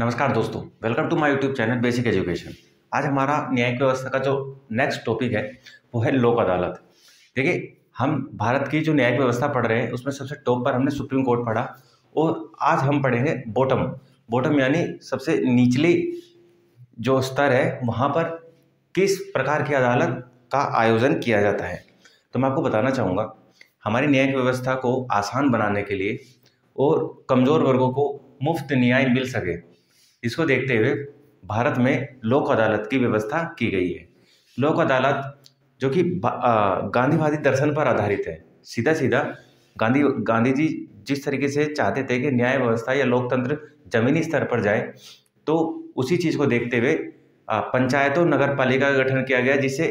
नमस्कार दोस्तों, welcome to my YouTube channel basic education. आज हमारा न्यायिक व्यवस्था का जो नेक्स्ट टॉपिक है वो है लोक अदालत। देखिए, हम भारत की जो न्यायिक व्यवस्था पढ़ रहे हैं उसमें सबसे टॉप पर हमने सुप्रीम कोर्ट पढ़ा और आज हम पढ़ेंगे बॉटम। बॉटम यानी सबसे निचली जो स्तर है वहाँ पर किस प्रकार की अदालत का आयोजन किया जाता है। तो मैं आपको बताना चाहूँगा, हमारी न्यायिक व्यवस्था को आसान बनाने के लिए और कमज़ोर वर्गों को मुफ्त न्याय मिल सके, इसको देखते हुए भारत में लोक अदालत की व्यवस्था की गई है। लोक अदालत जो कि गांधीवादी दर्शन पर आधारित है। सीधा सीधा गांधी जी जिस तरीके से चाहते थे कि न्याय व्यवस्था या लोकतंत्र जमीनी स्तर पर जाए, तो उसी चीज़ को देखते हुए पंचायतों नगर पालिका का गठन किया गया, जिससे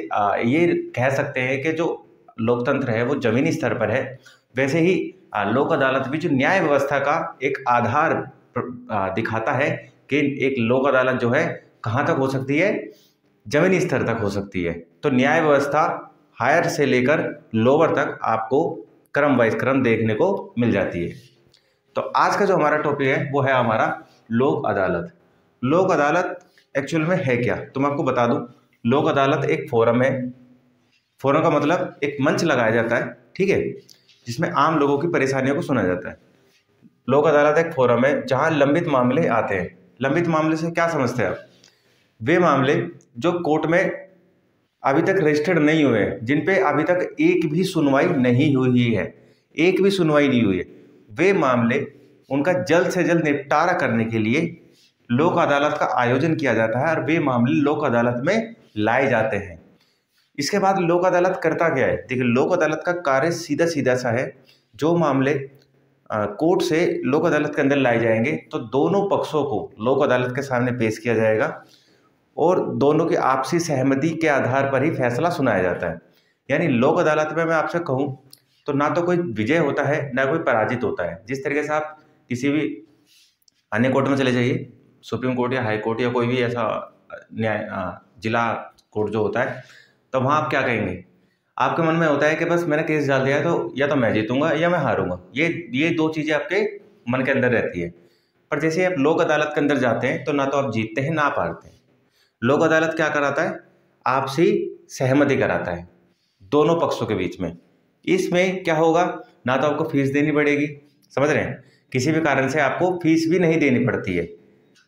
ये कह सकते हैं कि जो लोकतंत्र है वो जमीनी स्तर पर है। वैसे ही लोक अदालत भी जो न्याय व्यवस्था का एक आधार दिखाता है कि एक लोक अदालत जो है कहाँ तक हो सकती है, जमीनी स्तर तक हो सकती है। तो न्याय व्यवस्था हायर से लेकर लोअर तक आपको क्रम वाइज क्रम देखने को मिल जाती है। तो आज का जो हमारा टॉपिक है वो है हमारा लोक अदालत। लोक अदालत एक्चुअल में है क्या, तो मैं आपको बता दूं। लोक अदालत एक फोरम है। फोरम का मतलब एक मंच लगाया जाता है, ठीक है, जिसमें आम लोगों की परेशानियों को सुना जाता है। लोक अदालत एक फोरम है जहां लंबित मामले आते हैं। लंबित मामले से क्या समझते हैं आप? वे मामले जो कोर्ट में अभी तक रजिस्टर्ड नहीं हुए हैं, जिन पे अभी तक एक भी सुनवाई नहीं हुई है, एक भी सुनवाई नहीं हुई है, वे मामले उनका जल्द से जल्द निपटारा करने के लिए लोक अदालत का आयोजन किया जाता है और वे मामले लोक अदालत में लाए जाते हैं। इसके बाद लोक अदालत करता क्या है? देखिए, लोक अदालत का कार्य सीधा सीधा सा है। जो मामले कोर्ट से लोक अदालत के अंदर लाए जाएंगे तो दोनों पक्षों को लोक अदालत के सामने पेश किया जाएगा और दोनों की आपसी सहमति के आधार पर ही फैसला सुनाया जाता है। यानी लोक अदालत में मैं आपसे कहूं तो ना तो कोई विजय होता है ना कोई पराजित होता है। जिस तरीके से आप किसी भी अन्य कोर्ट में चले जाइए, सुप्रीम कोर्ट या हाई कोर्ट या कोई भी ऐसा न्याय जिला कोर्ट जो होता है, तो वहाँ आप क्या कहेंगे? आपके मन में होता है कि बस मैंने केस डाल दिया है तो या तो मैं जीतूंगा या मैं हारूंगा। ये दो चीज़ें आपके मन के अंदर रहती है। पर जैसे आप लोक अदालत के अंदर जाते हैं तो ना तो आप जीतते हैं ना आप हारते हैं। लोक अदालत क्या कराता है? आपसी सहमति कराता है दोनों पक्षों के बीच में। इसमें क्या होगा, ना तो आपको फीस देनी पड़ेगी, समझ रहे हैं, किसी भी कारण से आपको फीस भी नहीं देनी पड़ती है।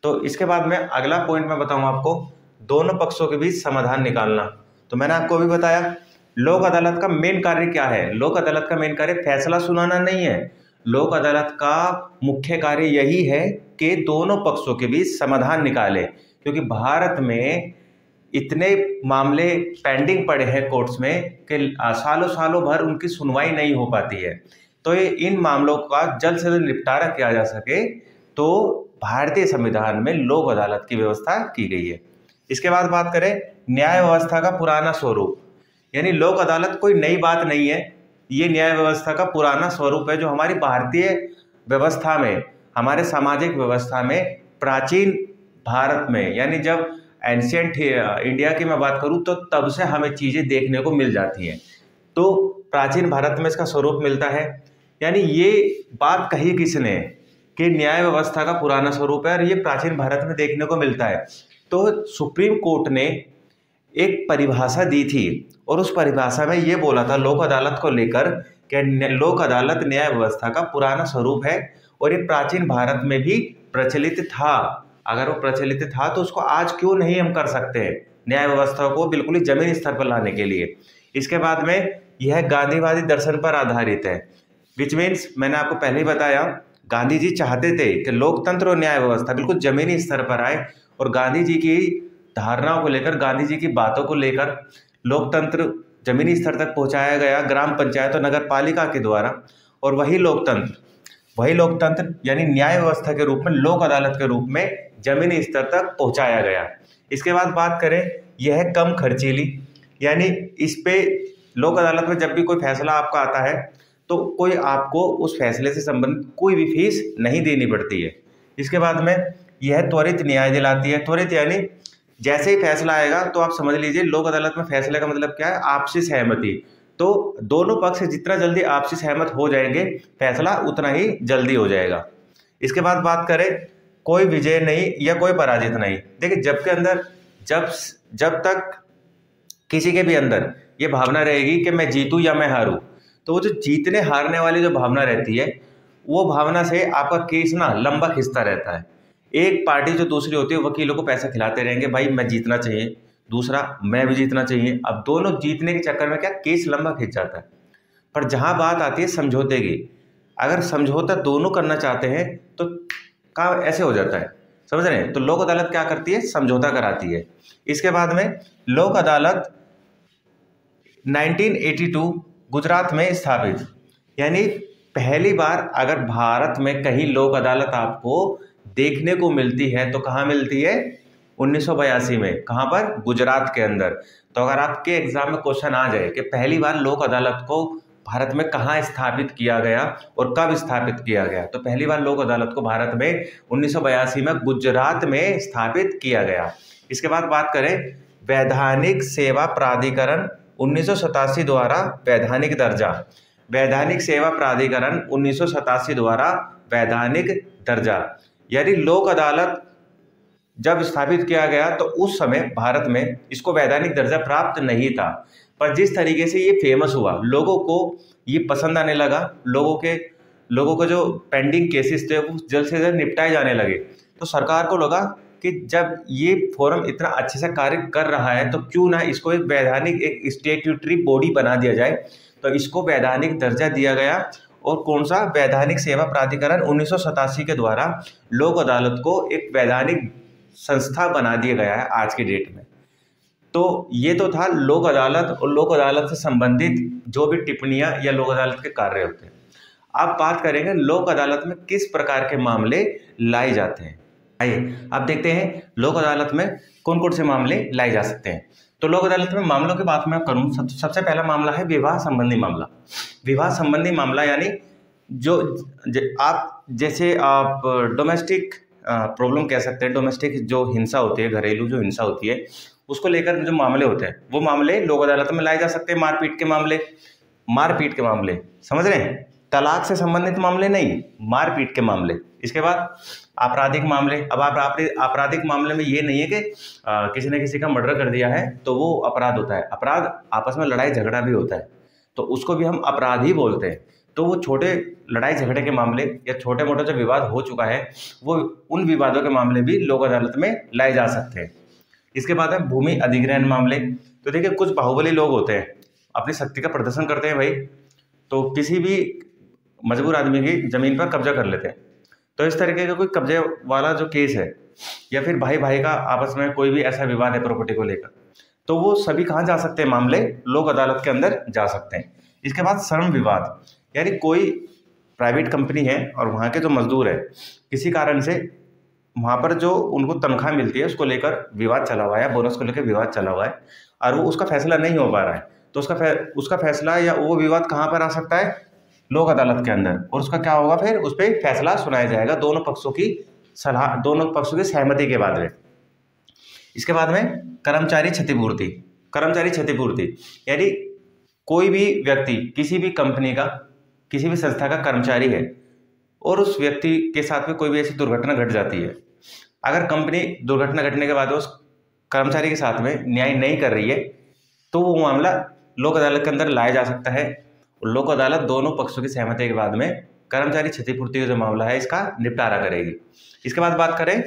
तो इसके बाद में अगला पॉइंट मैं बताऊंगा आपको, दोनों पक्षों के बीच समाधान निकालना। तो मैंने आपको अभी बताया लोक अदालत का मेन कार्य क्या है। लोक अदालत का मेन कार्य फैसला सुनाना नहीं है। लोक अदालत का मुख्य कार्य यही है कि दोनों पक्षों के बीच समाधान निकाले, क्योंकि भारत में इतने मामले पेंडिंग पड़े हैं कोर्ट्स में कि सालों सालों भर उनकी सुनवाई नहीं हो पाती है। तो ये इन मामलों का जल्द से जल्द निपटारा किया जा सके, तो भारतीय संविधान में लोक अदालत की व्यवस्था की गई है। इसके बाद बात करें न्याय व्यवस्था का पुराना स्वरूप, यानी लोक अदालत कोई नई बात नहीं है, ये न्याय व्यवस्था का पुराना स्वरूप है जो हमारी भारतीय व्यवस्था में, हमारे सामाजिक व्यवस्था में, प्राचीन भारत में, यानी जब एंशियंट इंडिया की मैं बात करूं तो तब से हमें चीज़ें देखने को मिल जाती हैं। तो प्राचीन भारत में इसका स्वरूप मिलता है। यानी ये बात कही किसने कि न्याय व्यवस्था का पुराना स्वरूप है और ये प्राचीन भारत में देखने को मिलता है? तो सुप्रीम कोर्ट ने एक परिभाषा दी थी और उस परिभाषा में ये बोला था लोक अदालत को लेकर कि लोक अदालत न्याय व्यवस्था का पुराना स्वरूप है और ये प्राचीन भारत में भी प्रचलित था। अगर वो प्रचलित था तो उसको आज क्यों नहीं हम कर सकते हैं, न्याय व्यवस्था को बिल्कुल ही जमीनी स्तर पर लाने के लिए। इसके बाद में यह गांधीवादी दर्शन पर आधारित है, विच मीन्स मैंने आपको पहले ही बताया, गांधी जी चाहते थे कि लोकतंत्र और न्याय व्यवस्था बिल्कुल जमीनी स्तर पर आए और गांधी जी की धारणाओं को लेकर, गांधी जी की बातों को लेकर लोकतंत्र जमीनी स्तर तक पहुंचाया गया ग्राम पंचायत और नगर पालिका के द्वारा। और वही लोकतंत्र यानी न्याय व्यवस्था के रूप में, लोक अदालत के रूप में जमीनी स्तर तक पहुंचाया गया। इसके बाद बात करें, यह है कम खर्चीली, यानी इस पे लोक अदालत में जब भी कोई फैसला आपका आता है तो कोई आपको उस फैसले से संबंधित कोई भी फीस नहीं देनी पड़ती है। इसके बाद में यह त्वरित न्याय दिलाती है। त्वरित यानी जैसे ही फैसला आएगा तो आप समझ लीजिए, लोक अदालत में फैसले का मतलब क्या है? आपसी सहमति। तो दोनों पक्ष जितना जल्दी आपसी सहमत हो जाएंगे, फैसला उतना ही जल्दी हो जाएगा। इसके बाद बात करें कोई विजय नहीं या कोई पराजित नहीं। देखिए जब के अंदर जब जब तक किसी के भी अंदर ये भावना रहेगी कि मैं जीतूं या मैं हारूं, तो वो जो जीतने हारने वाली जो भावना रहती है, वो भावना से आपका केस ना लंबा खिंचता रहता है। एक पार्टी जो दूसरी होती है, वकीलों को पैसा खिलाते रहेंगे, भाई मैं जीतना चाहिए, दूसरा मैं भी जीतना चाहिए। अब दोनों जीतने के चक्कर में क्या केस लंबा खिंच जाता है। पर जहां बात आती है समझौते की, अगर समझौता दोनों करना चाहते हैं तो काम ऐसे हो जाता है, समझ रहे हैं। तो लोक अदालत क्या करती है, समझौता कराती है। इसके बाद में लोक अदालत 1982 गुजरात में स्थापित, यानी पहली बार अगर भारत में कहीं लोक अदालत आपको देखने को मिलती है तो कहाँ मिलती है, 1982 में। कहाँ पर, गुजरात के अंदर। तो अगर आपके एग्जाम में क्वेश्चन आ जाए कि पहली बार लोक अदालत को भारत में कहाँ स्थापित किया गया और कब स्थापित किया गया, तो पहली बार लोक अदालत को भारत में 1982 में गुजरात में स्थापित किया गया। इसके बाद बात करें वैधानिक सेवा प्राधिकरण 1987 द्वारा वैधानिक दर्जा, वैधानिक सेवा प्राधिकरण 1987 द्वारा वैधानिक दर्जा, यानी लोक अदालत जब स्थापित किया गया तो उस समय भारत में इसको वैधानिक दर्जा प्राप्त नहीं था। पर जिस तरीके से ये फेमस हुआ, लोगों को ये पसंद आने लगा, लोगों के जो पेंडिंग केसेस थे वो जल्द से जल्द निपटाए जाने लगे। तो सरकार को लगा कि जब ये फोरम इतना अच्छे से कार्य कर रहा है तो क्यों ना इसको एक वैधानिक, एक स्टैट्यूटरी बॉडी बना दिया जाए। तो इसको वैधानिक दर्जा दिया गया। और कौन सा, वैधानिक सेवा प्राधिकरण 1987 के द्वारा लोक अदालत को एक वैधानिक संस्था बना दिया गया है आज की डेट में। तो ये तो था लोक अदालत और लोक अदालत से संबंधित जो भी टिप्पणियां या लोक अदालत के कार्य होते हैं। अब बात करेंगे लोक अदालत में किस प्रकार के मामले लाए जाते हैं। आइए अब देखते हैं लोक अदालत में कौन कौन से मामले लाए जा सकते हैं। तो लोक अदालत में मामलों की बात मैं करूं, सबसे पहला मामला है विवाह संबंधी मामला। विवाह संबंधी मामला यानी आप डोमेस्टिक प्रॉब्लम कह सकते हैं, डोमेस्टिक जो हिंसा होती है, घरेलू जो हिंसा होती है, उसको लेकर जो मामले होते हैं वो मामले लोक अदालत में लाए जा सकते हैं। मारपीट के मामले समझ रहे हैं, तलाक से संबंधित मामले नहीं, मारपीट के मामले। इसके बाद आपराधिक मामले। अब आपराधिक मामले में ये नहीं है कि किसी ने किसी का मर्डर कर दिया है तो वो अपराध होता है। अपराध आपस में लड़ाई झगड़ा भी होता है, तो उसको भी हम अपराध ही बोलते हैं। तो वो छोटे लड़ाई झगड़े के मामले या छोटे मोटे जो विवाद हो चुका है, वो उन विवादों के मामले भी लोक अदालत में लाए जा सकते हैं। इसके बाद है भूमि अधिग्रहण मामले। तो देखिए कुछ बाहुबली लोग होते हैं, अपनी शक्ति का प्रदर्शन करते हैं भाई, तो किसी भी मजबूर आदमी की जमीन पर कब्जा कर लेते हैं। तो इस तरीके का कोई कब्जे वाला जो केस है या फिर भाई भाई का आपस में कोई भी ऐसा विवाद है प्रॉपर्टी को लेकर, तो वो सभी कहाँ जा सकते हैं, मामले लोक अदालत के अंदर जा सकते हैं। इसके बाद श्रम विवाद, यानी कोई प्राइवेट कंपनी है और वहाँ के जो मजदूर है किसी कारण से वहाँ पर जो उनको तनख्वाह मिलती है उसको लेकर विवाद चला हुआ है, बोनस को लेकर विवाद चला हुआ है और वो उसका फैसला नहीं हो पा रहा है, तो उसका फैसला या वो विवाद कहाँ पर आ सकता है, लोक अदालत के अंदर। और उसका क्या होगा, फिर उस पर फैसला सुनाया जाएगा दोनों पक्षों की सलाह, दोनों पक्षों की सहमति के बाद में। इसके बाद में कर्मचारी क्षतिपूर्ति, यानी कोई भी व्यक्ति किसी भी कंपनी का, किसी भी संस्था का कर्मचारी है और उस व्यक्ति के साथ में कोई भी ऐसी दुर्घटना घट जाती है, अगर कंपनी दुर्घटना घटने के बाद उस कर्मचारी के साथ में न्याय नहीं कर रही है तो वो मामला लोक अदालत के अंदर लाया जा सकता है। लोक अदालत दोनों पक्षों की सहमति के बाद में कर्मचारी क्षतिपूर्ति का जो मामला है इसका निपटारा करेगी। इसके बाद बात करें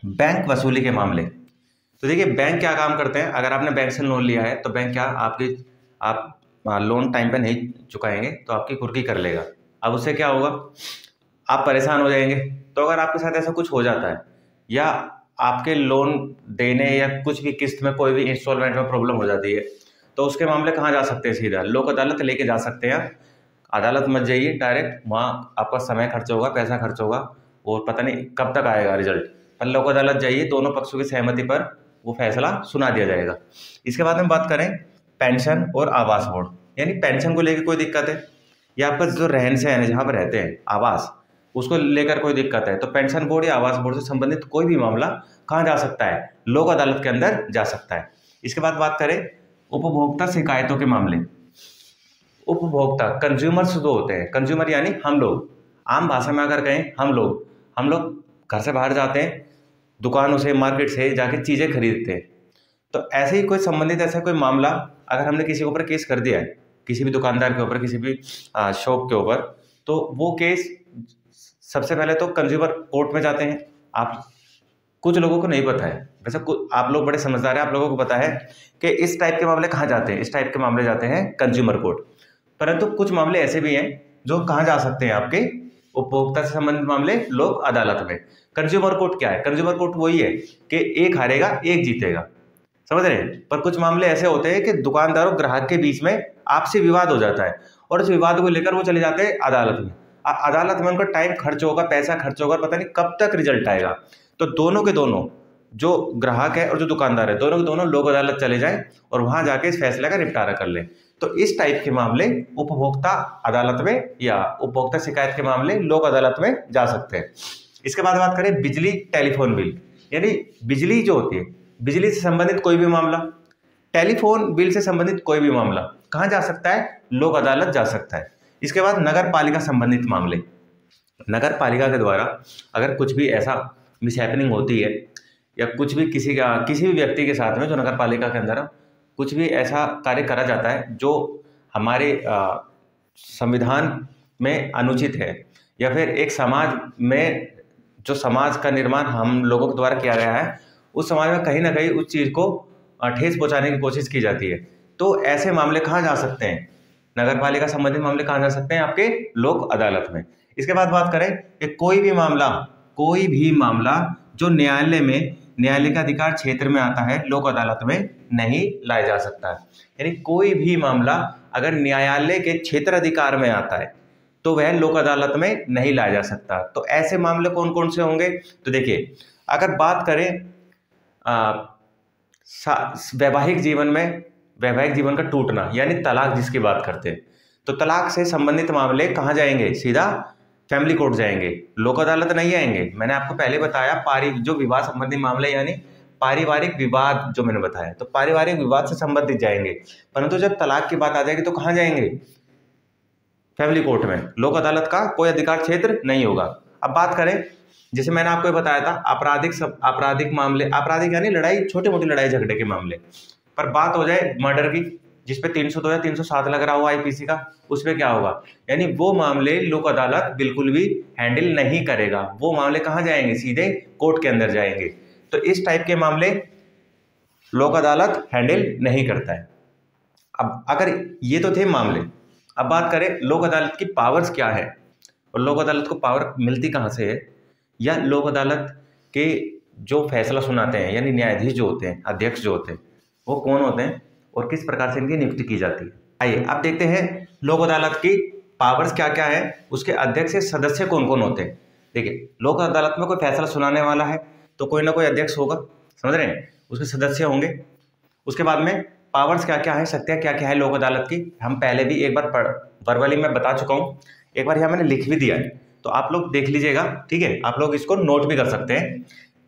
बैंक वसूली के मामले। तो देखिए बैंक क्या काम करते हैं, अगर आपने बैंक से लोन लिया है तो बैंक क्या आप लोन टाइम पे नहीं चुकाएंगे तो आपकी कुर्की कर लेगा। अब उससे क्या होगा, आप परेशान हो जाएंगे। तो अगर आपके साथ ऐसा कुछ हो जाता है या आपके लोन देने या कुछ भी किस्त में कोई भी इंस्टॉलमेंट में प्रॉब्लम हो जाती है तो उसके मामले कहाँ जा सकते हैं, सीधा लोक अदालत लेके जा सकते हैं। अदालत मत जाइए डायरेक्ट, वहाँ आपका समय खर्च होगा, पैसा खर्च होगा और पता नहीं कब तक आएगा रिजल्ट। पर लोक अदालत जाइए, दोनों पक्षों की सहमति पर वो फैसला सुना दिया जाएगा। इसके बाद में बात करें पेंशन और आवास बोर्ड, यानी पेंशन को लेकर कोई दिक्कत है या आपका जो रहन सहन है, जहाँ पर रहते हैं आवास, उसको लेकर कोई दिक्कत है तो पेंशन बोर्ड या आवास बोर्ड से संबंधित कोई भी मामला कहाँ जा सकता है, लोक अदालत के अंदर जा सकता है। इसके बाद बात करें उपभोक्ता शिकायतों के मामले। उपभोक्ता कंज्यूमर्स जो होते हैं, कंज्यूमर यानी हम लोग, आम भाषा में अगर कहें हम लोग घर से बाहर जाते हैं, दुकानों से, मार्केट से जाके चीज़ें खरीदते हैं। तो ऐसे ही कोई संबंधित ऐसा कोई मामला अगर हमने किसी के ऊपर केस कर दिया है, किसी भी दुकानदार के ऊपर, किसी भी शॉप के ऊपर, तो वो केस सबसे पहले तो कंज्यूमर कोर्ट में जाते हैं। आप कुछ लोगों को नहीं पता है, वैसे आप लोग बड़े समझदार हैं, आप लोगों को पता है कि इस टाइप के मामले कहाँ जाते हैं, इस टाइप के मामले जाते हैं कंज्यूमर कोर्ट। परंतु कुछ मामले ऐसे भी हैं जो कहाँ जा सकते हैं, आपके उपभोक्ता से संबंधित मामले लोक अदालत में। कंज्यूमर कोर्ट क्या है? कंज्यूमर कोर्ट वही है कि एक हारेगा एक जीतेगा, समझ रहे हैं। पर कुछ मामले ऐसे होते हैं कि दुकानदार और ग्राहक के बीच में आपसी विवाद हो जाता है और इस विवाद को लेकर वो चले जाते हैं अदालत में। अदालत में उनका टाइम खर्च होगा, पैसा खर्च होगा, पता नहीं कब तक रिजल्ट आएगा। तो दोनों के दोनों, जो ग्राहक है और जो दुकानदार है, दोनों के दोनों लोक अदालत चले जाएं और वहां जाके इस फैसले का निपटारा कर लें। तो इस टाइप के मामले उपभोक्ता अदालत में या उपभोक्ता शिकायत के मामले लोक अदालत में जा सकते हैं। इसके बाद बात करें बिजली टेलीफोन बिल, यानी बिजली जो होती है, बिजली से संबंधित कोई भी मामला, टेलीफोन बिल से संबंधित कोई भी मामला कहाँ जा सकता है? लोक अदालत जा सकता है। इसके बाद नगर पालिका संबंधित मामले, नगर पालिका के द्वारा अगर कुछ भी ऐसा मिसहैपनिंग होती है या कुछ भी किसी भी व्यक्ति के साथ में जो नगर पालिका के अंदर कुछ भी ऐसा कार्य करा जाता है जो हमारे संविधान में अनुचित है, या फिर एक समाज में जो समाज का निर्माण हम लोगों के द्वारा किया गया है, उस समाज में कहीं ना कहीं उस चीज़ को ठेस पहुंचाने की कोशिश की जाती है, तो ऐसे मामले कहाँ जा सकते हैं? नगर पालिका संबंधित मामले कहाँ जा सकते हैं? आपके लोक अदालत में। इसके बाद बात करें कि कोई भी मामला जो न्यायालय के अधिकार क्षेत्र में आता है, लोक अदालत में नहीं लाया जा सकता है। यानी कोई भी मामला अगर न्यायालय के क्षेत्र अधिकार में आता है तो वह लोक अदालत में नहीं लाया जा सकता। तो ऐसे मामले कौन कौन से होंगे? तो देखिए, अगर बात करें वैवाहिक जीवन का टूटना, यानी तलाक जिसकी बात करते हैं, तो तलाक से संबंधित मामले कहाँ जाएंगे? सीधा फैमिली कोर्ट जाएंगे, लोक अदालत नहीं आएंगे। मैंने आपको पहले बताया जो विवाद संबंधी मामले, यानी पारिवारिक विवाद जो मैंने बताया, तो पारिवारिक विवाद से संबंधित जाएंगे। परंतु जब तलाक की बात आ जाएगी तो कहाँ जाएंगे? फैमिली कोर्ट में। लोक अदालत का कोई अधिकार क्षेत्र नहीं होगा। अब बात करें, जैसे मैंने आपको बताया था, आपराधिक मामले, आपराधिक यानी लड़ाई, छोटे मोटी लड़ाई झगड़े के मामले। पर बात हो जाए मर्डर की, जिसपे 302 या 307 लग रहा हुआ आईपीसी का, उसमें क्या होगा? यानी वो मामले लोक अदालत बिल्कुल भी हैंडल नहीं करेगा। वो मामले कहाँ जाएंगे? सीधे कोर्ट के अंदर जाएंगे। तो इस टाइप के मामले लोक अदालत हैंडल नहीं करता है। अब अगर ये तो थे मामले, अब बात करें लोक अदालत की पावर्स क्या है और लोक अदालत को पावर मिलती कहाँ से है, या लोक अदालत के जो फैसला सुनाते हैं, यानी न्यायाधीश जो होते हैं, अध्यक्ष जो होते हैं, वो कौन होते हैं और किस प्रकार से इनकी नियुक्ति की जाती है। आइए अब देखते हैं लोक अदालत की पावर्स क्या क्या है, उसके अध्यक्ष से सदस्य कौन कौन होते हैं। देखिए, लोक अदालत में कोई फैसला सुनाने वाला है तो कोई ना कोई अध्यक्ष होगा, समझ रहे हैं, उसके सदस्य होंगे। उसके बाद में पावर्स क्या क्या है, शक्तियाँ क्या क्या है लोक अदालत की, हम पहले भी एक बार वर्बली में बता चुका हूँ, एक बार यहाँ मैंने लिख भी दिया है, तो आप लोग देख लीजिएगा, ठीक है। आप लोग इसको नोट भी कर सकते हैं।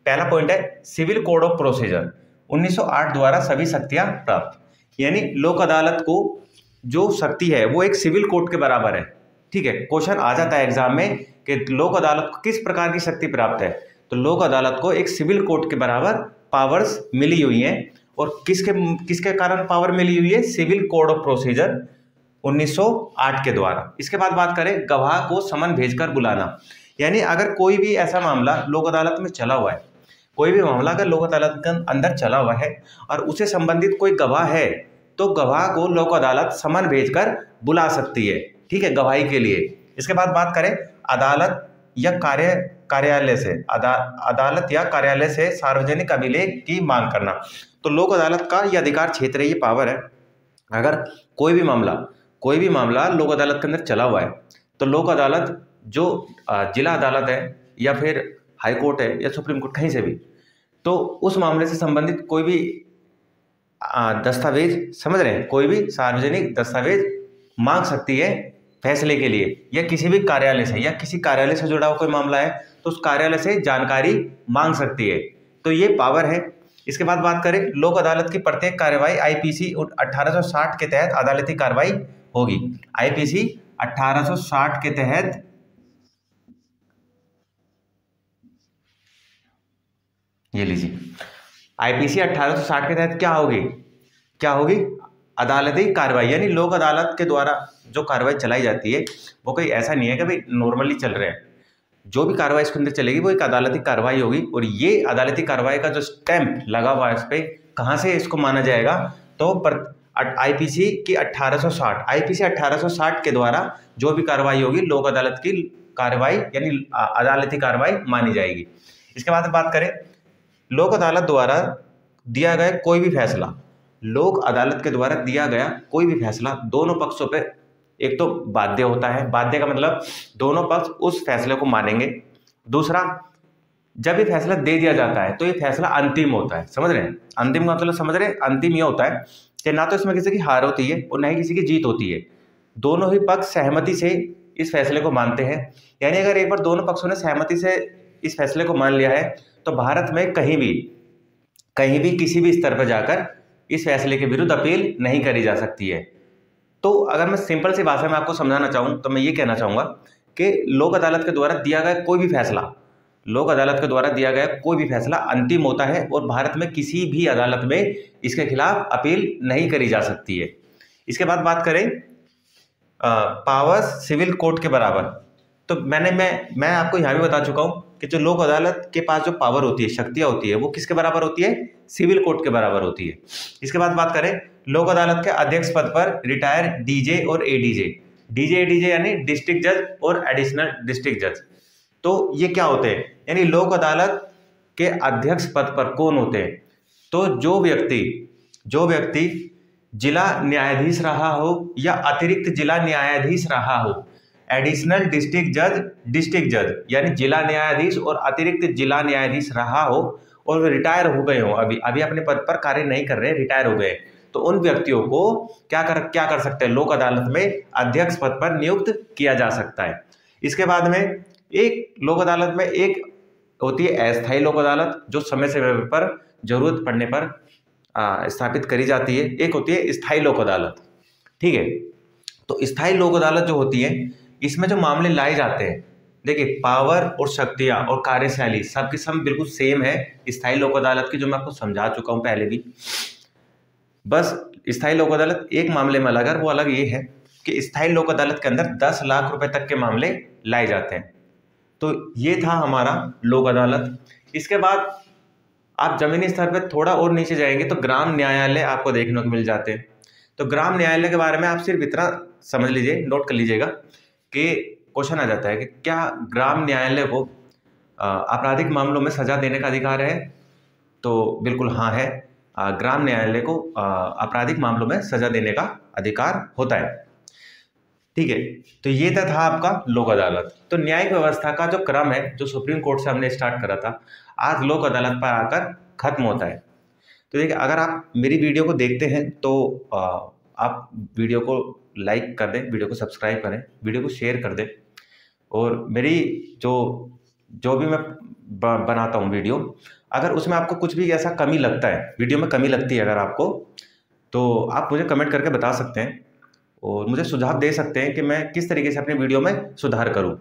पहला पॉइंट है सिविल कोड ऑफ प्रोसीजर 1908 द्वारा सभी शक्तियां प्राप्त, यानी लोक अदालत को जो शक्ति है वो एक सिविल कोर्ट के बराबर है, ठीक है। क्वेश्चन आ जाता है एग्जाम में कि लोक अदालत को किस प्रकार की शक्ति प्राप्त है, तो लोक अदालत को एक सिविल कोर्ट के बराबर पावर्स मिली हुई हैं। और किसके कारण पावर मिली हुई है? सिविल कोड ऑफ प्रोसीजर 1908 के द्वारा। इसके बाद बात करें गवाह को समन भेजकर बुलाना, यानी अगर कोई भी ऐसा मामला लोक अदालत में चला हुआ है, कोई भी मामला अगर लोक अदालत के अंदर चला हुआ है और उसे संबंधित कोई गवाह है, तो गवाह को लोक अदालत समन भेजकर बुला सकती है, ठीक है, गवाही के लिए। इसके बाद बात करें अदालत या कार्यालय से अदालत या कार्यालय से सार्वजनिक अभिलेख की मांग करना, तो लोक अदालत का ये अधिकार क्षेत्र है, ये पावर है। अगर कोई भी मामला लोक अदालत के अंदर चला हुआ है, तो लोक अदालत जो जिला अदालत है या फिर हाई कोर्ट है या सुप्रीम कोर्ट, कहीं से भी, तो उस मामले से संबंधित कोई भी दस्तावेज, समझ रहे हैं, कोई भी सार्वजनिक दस्तावेज मांग सकती है फैसले के लिए, या किसी भी कार्यालय से, या किसी कार्यालय से जुड़ा हुआ कोई मामला है तो उस कार्यालय से जानकारी मांग सकती है, तो ये पावर है। इसके बाद बात करें लोक अदालत की प्रत्येक कार्रवाई आईपीसी 1860 के तहत अदालती कार्रवाई होगी। आईपीसी 1860 के तहत ये लीजिए, आईपीसी 1860 के तहत क्या होगी अदालती कार्रवाई, यानी लोक अदालत के द्वारा जो कार्रवाई चलाई जाती है वो कोई ऐसा नहीं है कि भाई नॉर्मली चल रहे हैं, जो भी कार्रवाई इसके अंदर चलेगी वो एक अदालती कार्रवाई होगी। और ये अदालती कार्रवाई का जो स्टैंप लगा हुआ है इस पर, कहाँ से इसको माना जाएगा, तो आईपीसी की 1860, आईपीसी 1860 के द्वारा जो भी कार्रवाई होगी लोक अदालत की कार्रवाई यानी अदालती कार्रवाई मानी जाएगी। इसके बाद बात करें लोक अदालत द्वारा दिया गया कोई भी फैसला, लोक अदालत के द्वारा दिया गया कोई भी फैसला दोनों पक्षों पे एक तो बाध्य होता है, बाध्य का मतलब दोनों पक्ष उस फैसले को मानेंगे। दूसरा, जब ये फैसला दे दिया जाता है तो ये फैसला अंतिम होता है, समझ रहे हैं, अंतिम का मतलब समझ रहे हैं, अंतिम ये होता है कि ना तो इसमें किसी की हार होती है और ना ही किसी की जीत होती है, दोनों ही पक्ष सहमति से इस फैसले को मानते हैं। यानी अगर एक बार दोनों पक्षों ने सहमति से इस फैसले को मान लिया है तो भारत में कहीं भी किसी भी स्तर पर जाकर इस फैसले के विरुद्ध अपील नहीं करी जा सकती है। तो अगर मैं सिंपल सी भाषा में आपको समझाना चाहूँ तो मैं ये कहना चाहूँगा कि लोक अदालत के द्वारा दिया गया कोई भी फैसला, लोक अदालत के द्वारा दिया गया कोई भी फैसला अंतिम होता है और भारत में किसी भी अदालत में इसके खिलाफ अपील नहीं करी जा सकती है। इसके बाद बात करें पावर्स सिविल कोर्ट के बराबर, तो मैं आपको यहाँ भी बता चुका हूँ कि जो लोक अदालत के पास जो पावर होती है, शक्तियाँ होती है, वो किसके बराबर होती है, सिविल कोर्ट के बराबर होती है। इसके बाद बात करें लोक अदालत के अध्यक्ष पद पर रिटायर डीजे और एडीजे, डीजे एडीजे यानी डिस्ट्रिक्ट जज और एडिशनल डिस्ट्रिक्ट जज। तो ये क्या होते हैं, यानी लोक अदालत के अध्यक्ष पद पर कौन होते हैं, तो जो व्यक्ति जिला न्यायाधीश रहा हो या अतिरिक्त जिला न्यायाधीश रहा हो, एडिशनल डिस्ट्रिक्ट जज यानी जिला न्यायाधीश और अतिरिक्त जिला न्यायाधीश रहा हो और रिटायर हो गए हो, अभी अपने पद पर कार्य नहीं कर रहे, रिटायर हो गए, तो उन व्यक्तियों को क्या कर सकते हैं, लोक अदालत में अध्यक्ष पद पर नियुक्त किया जा सकता है। इसके बाद में एक लोक अदालत में एक होती है अस्थायी लोक अदालत, जो समय समय पर जरूरत पड़ने पर स्थापित करी जाती है। एक होती है स्थायी लोक अदालत, ठीक है। तो स्थायी लोक अदालत जो होती है इसमें जो मामले लाए जाते हैं, देखिए पावर और शक्तियाँ और कार्यशैली सबकी सब बिल्कुल सेम है स्थायी लोक अदालत की, जो मैं आपको समझा चुका हूँ पहले भी। बस स्थायी लोक अदालत एक मामले में अलग है, वो अलग ये है कि स्थायी लोक अदालत के अंदर 10 लाख रुपए तक के मामले लाए जाते हैं। तो ये था हमारा लोक अदालत। इसके बाद आप जमीनी स्तर पर थोड़ा और नीचे जाएंगे तो ग्राम न्यायालय आपको देखने को मिल जाते हैं। तो ग्राम न्यायालय के बारे में आप सिर्फ इतना समझ लीजिए, नोट कर लीजिएगा कि क्वेश्चन आ जाता है कि क्या ग्राम न्यायालय को आपराधिक मामलों में सजा देने का अधिकार है, तो बिल्कुल हाँ है, ग्राम न्यायालय को आपराधिक मामलों में सजा देने का अधिकार होता है, ठीक है। तो ये था आपका लोक अदालत। तो न्यायिक व्यवस्था का जो क्रम है, जो सुप्रीम कोर्ट से हमने स्टार्ट करा था, आज लोक अदालत पर आकर खत्म होता है। तो देखिए, अगर आप मेरी वीडियो को देखते हैं तो आप वीडियो को लाइक कर दें, वीडियो को सब्सक्राइब करें, वीडियो को शेयर कर दें, और मेरी जो भी मैं बनाता हूँ वीडियो, अगर उसमें आपको कुछ भी ऐसा कमी लगता है, वीडियो में कमी लगती है अगर आपको, तो आप मुझे कमेंट करके बता सकते हैं और मुझे सुझाव दे सकते हैं कि मैं किस तरीके से अपनी वीडियो में सुधार करूँ।